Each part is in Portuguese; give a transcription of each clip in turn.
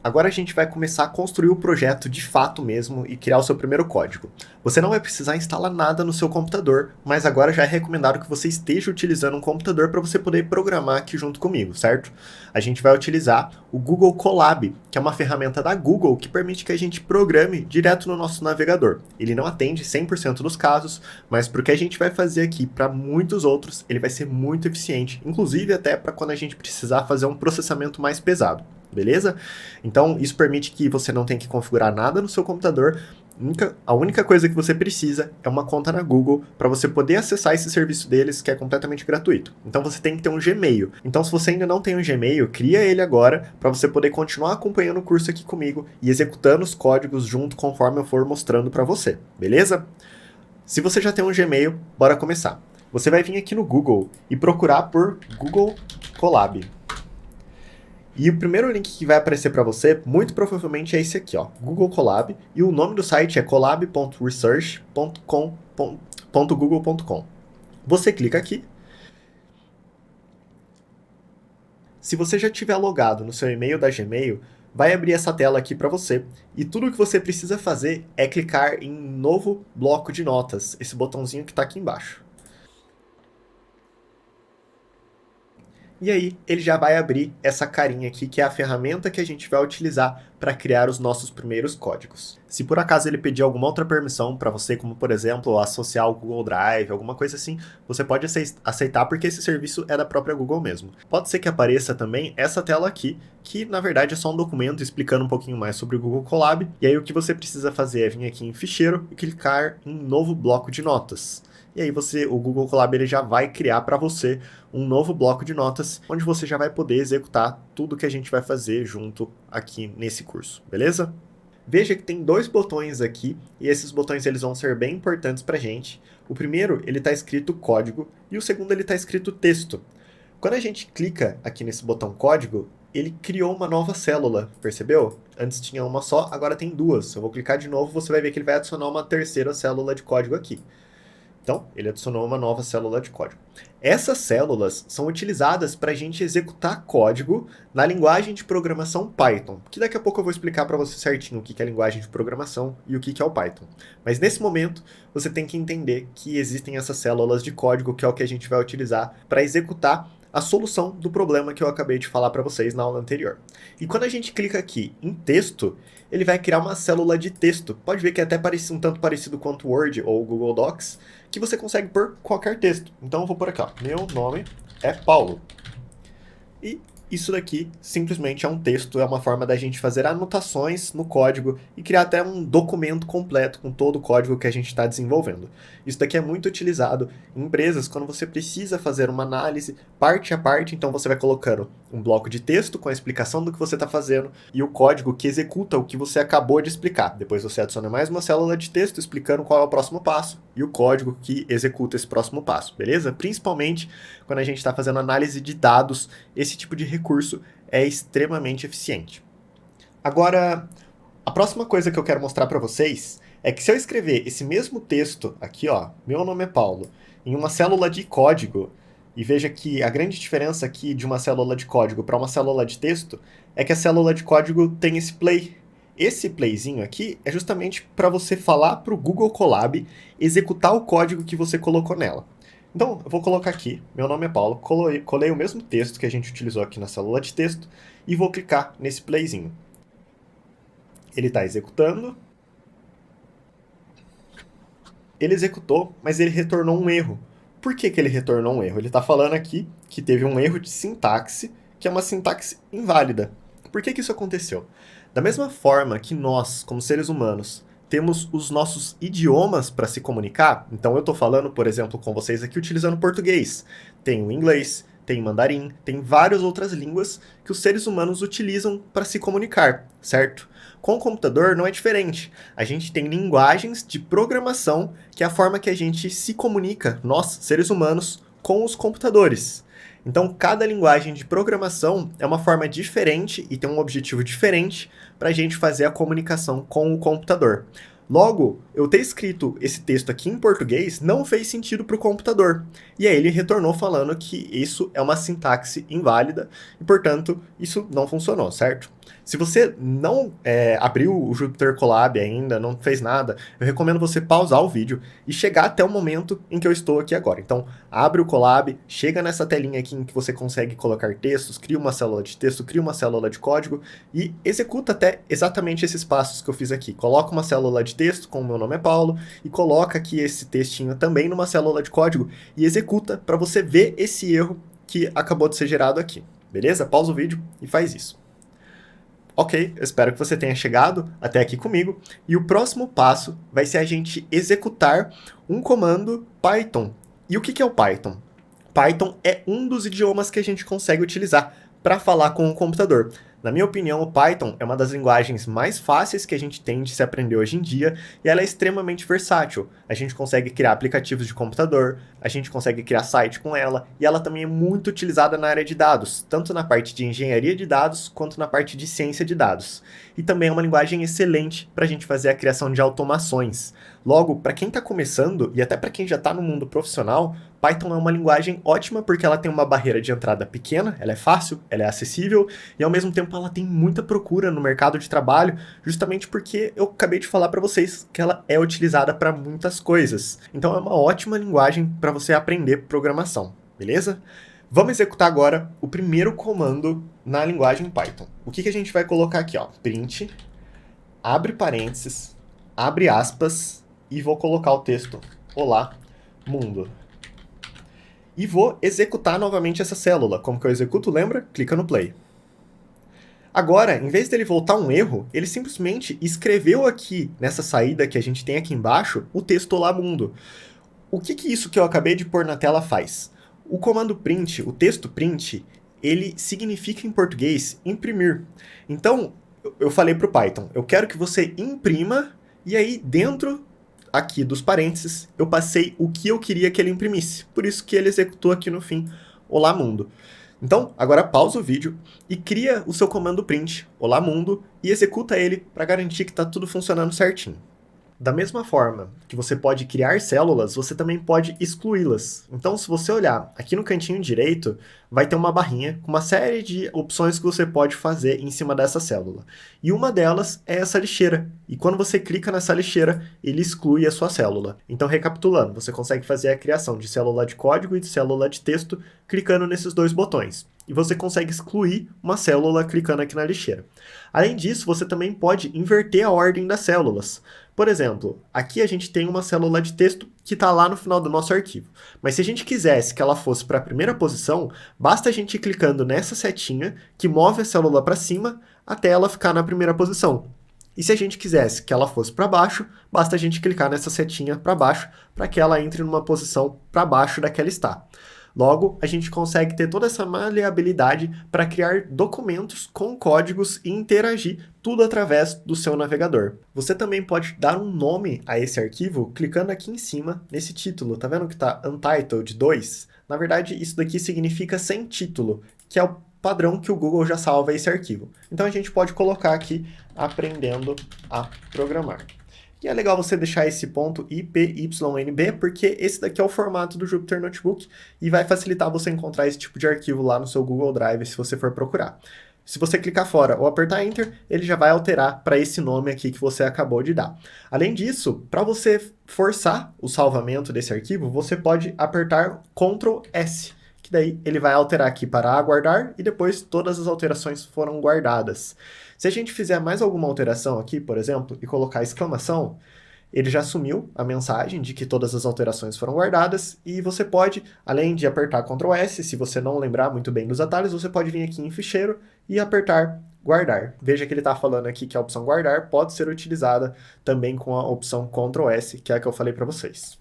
Agora a gente vai começar a construir o projeto de fato mesmo e criar o seu primeiro código. Você não vai precisar instalar nada no seu computador, mas agora já é recomendado que você esteja utilizando um computador para você poder programar aqui junto comigo, certo? A gente vai utilizar o Google Colab, que é uma ferramenta da Google que permite que a gente programe direto no nosso navegador. Ele não atende 100% dos casos, mas para o que a gente vai fazer aqui para muitos outros, ele vai ser muito eficiente, inclusive até para quando a gente precisar fazer um processamento mais pesado. Beleza? Então, isso permite que você não tenha que configurar nada no seu computador. A única coisa que você precisa é uma conta na Google para você poder acessar esse serviço deles, que é completamente gratuito. Então, você tem que ter um Gmail. Então, se você ainda não tem um Gmail, cria ele agora para você poder continuar acompanhando o curso aqui comigo e executando os códigos junto conforme eu for mostrando para você. Beleza? Se você já tem um Gmail, bora começar. Você vai vir aqui no Google e procurar por Google Colab. E o primeiro link que vai aparecer para você, muito provavelmente é esse aqui, ó, Google Colab, e o nome do site é colab.research.google.com. Você clica aqui. Se você já tiver logado no seu e-mail da Gmail, vai abrir essa tela aqui para você, e tudo que você precisa fazer é clicar em novo bloco de notas, esse botãozinho que está aqui embaixo. E aí, ele já vai abrir essa carinha aqui, que é a ferramenta que a gente vai utilizar para criar os nossos primeiros códigos. Se por acaso ele pedir alguma outra permissão para você, como por exemplo, associar o Google Drive, alguma coisa assim, você pode aceitar porque esse serviço é da própria Google mesmo. Pode ser que apareça também essa tela aqui, que na verdade é só um documento explicando um pouquinho mais sobre o Google Colab, e aí o que você precisa fazer é vir aqui em Ficheiro e clicar em Novo Bloco de Notas. E aí o Google Colab ele já vai criar para você um novo bloco de notas, onde você já vai poder executar tudo que a gente vai fazer junto aqui nesse curso, beleza? Veja que tem dois botões aqui, e esses botões eles vão ser bem importantes para a gente. O primeiro, ele está escrito código, e o segundo, ele está escrito texto. Quando a gente clica aqui nesse botão código, ele criou uma nova célula, percebeu? Antes tinha uma só, agora tem duas. Se eu vou clicar de novo, você vai ver que ele vai adicionar uma terceira célula de código aqui. Então, ele adicionou uma nova célula de código. Essas células são utilizadas para a gente executar código na linguagem de programação Python, que daqui a pouco eu vou explicar para você certinho o que é a linguagem de programação e o que é o Python. Mas nesse momento, você tem que entender que existem essas células de código, que é o que a gente vai utilizar para executar a solução do problema que eu acabei de falar para vocês na aula anterior. E quando a gente clica aqui em texto, ele vai criar uma célula de texto. Pode ver que é até um tanto parecido quanto o Word ou o Google Docs, que você consegue pôr qualquer texto. Então eu vou pôr aqui, ó, meu nome é Paulo. E isso daqui simplesmente é um texto, é uma forma da gente fazer anotações no código e criar até um documento completo com todo o código que a gente está desenvolvendo. Isso daqui é muito utilizado em empresas quando você precisa fazer uma análise parte a parte, então você vai colocando um bloco de texto com a explicação do que você está fazendo e o código que executa o que você acabou de explicar. Depois você adiciona mais uma célula de texto explicando qual é o próximo passo e o código que executa esse próximo passo, beleza? Principalmente quando a gente está fazendo análise de dados, esse tipo de recurso é extremamente eficiente. Agora, a próxima coisa que eu quero mostrar para vocês é que se eu escrever esse mesmo texto aqui, ó, meu nome é Paulo, em uma célula de código, e veja que a grande diferença aqui de uma célula de código para uma célula de texto é que a célula de código tem esse play. Esse playzinho aqui é justamente para você falar para o Google Colab executar o código que você colocou nela. Então, eu vou colocar aqui, meu nome é Paulo, colei o mesmo texto que a gente utilizou aqui na célula de texto e vou clicar nesse playzinho. Ele está executando. Ele executou, mas ele retornou um erro. Por que ele retornou um erro? Ele está falando aqui que teve um erro de sintaxe, que é uma sintaxe inválida. Por que isso aconteceu? Da mesma forma que nós, como seres humanos, temos os nossos idiomas para se comunicar, então eu estou falando, por exemplo, com vocês aqui utilizando português. Tem o inglês, tem mandarim, tem várias outras línguas que os seres humanos utilizam para se comunicar, certo? Com o computador não é diferente. A gente tem linguagens de programação, que é a forma que a gente se comunica, nós, seres humanos, com os computadores. Então, cada linguagem de programação é uma forma diferente e tem um objetivo diferente para a gente fazer a comunicação com o computador. Logo, eu ter escrito esse texto aqui em português não fez sentido para o computador. E aí ele retornou falando que isso é uma sintaxe inválida e, portanto, isso não funcionou, certo? Se você não abriu o Jupyter Colab ainda, não fez nada, eu recomendo você pausar o vídeo e chegar até o momento em que eu estou aqui agora. Então, abre o Colab, chega nessa telinha aqui em que você consegue colocar textos, cria uma célula de texto, cria uma célula de código e executa até exatamente esses passos que eu fiz aqui. Coloca uma célula de texto, com o meu nome é Paulo, e coloca aqui esse textinho também numa célula de código e executa para você ver esse erro que acabou de ser gerado aqui. Beleza? Pausa o vídeo e faz isso. Ok, eu espero que você tenha chegado até aqui comigo. E o próximo passo vai ser a gente executar um comando Python. E o que é o Python? Python é um dos idiomas que a gente consegue utilizar para falar com o computador. Na minha opinião, o Python é uma das linguagens mais fáceis que a gente tem de se aprender hoje em dia e ela é extremamente versátil. A gente consegue criar aplicativos de computador, a gente consegue criar site com ela e ela também é muito utilizada na área de dados, tanto na parte de engenharia de dados quanto na parte de ciência de dados. E também é uma linguagem excelente para a gente fazer a criação de automações. Logo, para quem está começando e até para quem já está no mundo profissional, Python é uma linguagem ótima porque ela tem uma barreira de entrada pequena, ela é fácil, ela é acessível e ao mesmo tempo ela tem muita procura no mercado de trabalho, justamente porque eu acabei de falar para vocês que ela é utilizada para muitas coisas. Então é uma ótima linguagem para você aprender programação, beleza? Vamos executar agora o primeiro comando na linguagem Python. O que a gente vai colocar aqui? Ó? Print, abre parênteses, abre aspas e vou colocar o texto Olá, mundo. E vou executar novamente essa célula. Como que eu executo? Lembra? Clica no play. Agora, em vez dele voltar um erro, ele simplesmente escreveu aqui, nessa saída que a gente tem aqui embaixo, o texto Olá Mundo. O que isso que eu acabei de pôr na tela faz? O comando print, o texto print, ele significa em português imprimir. Então, eu falei para o Python, eu quero que você imprima, e aí dentro aqui dos parênteses, eu passei o que eu queria que ele imprimisse. Por isso que ele executou aqui no fim, Olá Mundo. Então, agora pausa o vídeo e cria o seu comando print, Olá Mundo, e executa ele para garantir que está tudo funcionando certinho. Da mesma forma que você pode criar células, você também pode excluí-las. Então, se você olhar aqui no cantinho direito, vai ter uma barrinha com uma série de opções que você pode fazer em cima dessa célula. E uma delas é essa lixeira. E quando você clica nessa lixeira, ele exclui a sua célula. Então, recapitulando, você consegue fazer a criação de célula de código e de célula de texto clicando nesses dois botões. E você consegue excluir uma célula clicando aqui na lixeira. Além disso, você também pode inverter a ordem das células. Por exemplo, aqui a gente tem uma célula de texto que está lá no final do nosso arquivo. Mas se a gente quisesse que ela fosse para a primeira posição, basta a gente ir clicando nessa setinha que move a célula para cima até ela ficar na primeira posição. E se a gente quisesse que ela fosse para baixo, basta a gente clicar nessa setinha para baixo para que ela entre numa posição para baixo da que ela está. Logo, a gente consegue ter toda essa maleabilidade para criar documentos com códigos e interagir tudo através do seu navegador. Você também pode dar um nome a esse arquivo clicando aqui em cima nesse título. Tá vendo que está Untitled 2? Na verdade, isso daqui significa sem título, que é o padrão que o Google já salva esse arquivo. Então a gente pode colocar aqui aprendendo a programar. E é legal você deixar esse ponto .ipynb, porque esse daqui é o formato do Jupyter Notebook e vai facilitar você encontrar esse tipo de arquivo lá no seu Google Drive, se você for procurar. Se você clicar fora ou apertar Enter, ele já vai alterar para esse nome aqui que você acabou de dar. Além disso, para você forçar o salvamento desse arquivo, você pode apertar Ctrl S, que daí ele vai alterar aqui para aguardar e depois todas as alterações foram guardadas. Se a gente fizer mais alguma alteração aqui, por exemplo, e colocar exclamação, ele já sumiu a mensagem de que todas as alterações foram guardadas e você pode, além de apertar Ctrl S, se você não lembrar muito bem dos atalhos, você pode vir aqui em ficheiro e apertar guardar. Veja que ele está falando aqui que a opção guardar pode ser utilizada também com a opção Ctrl S, que é a que eu falei para vocês.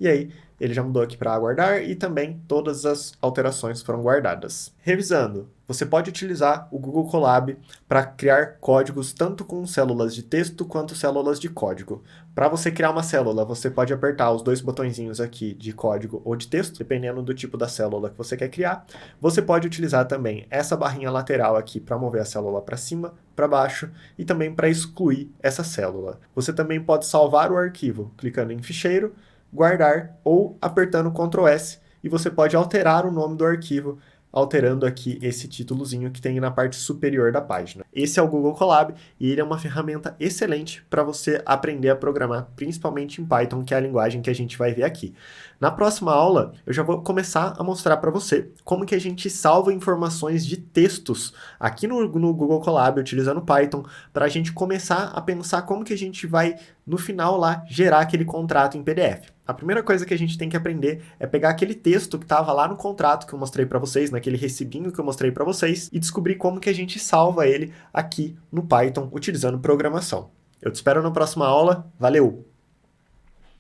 E aí, ele já mudou aqui para aguardar e também todas as alterações foram guardadas. Revisando, você pode utilizar o Google Colab para criar códigos tanto com células de texto quanto células de código. Para você criar uma célula, você pode apertar os dois botõezinhos aqui de código ou de texto, dependendo do tipo da célula que você quer criar. Você pode utilizar também essa barrinha lateral aqui para mover a célula para cima, para baixo e também para excluir essa célula. Você também pode salvar o arquivo clicando em Ficheiro, guardar ou apertando Ctrl S e você pode alterar o nome do arquivo alterando aqui esse títulozinho que tem na parte superior da página. Esse é o Google Colab e ele é uma ferramenta excelente para você aprender a programar, principalmente em Python, que é a linguagem que a gente vai ver aqui. Na próxima aula, eu já vou começar a mostrar para você como que a gente salva informações de textos aqui no Google Colab, utilizando Python, para a gente começar a pensar como que a gente vai, no final lá, gerar aquele contrato em PDF. A primeira coisa que a gente tem que aprender é pegar aquele texto que estava lá no contrato que eu mostrei para vocês, naquele recibinho que eu mostrei para vocês, e descobrir como que a gente salva ele aqui no Python utilizando programação. Eu te espero na próxima aula. Valeu!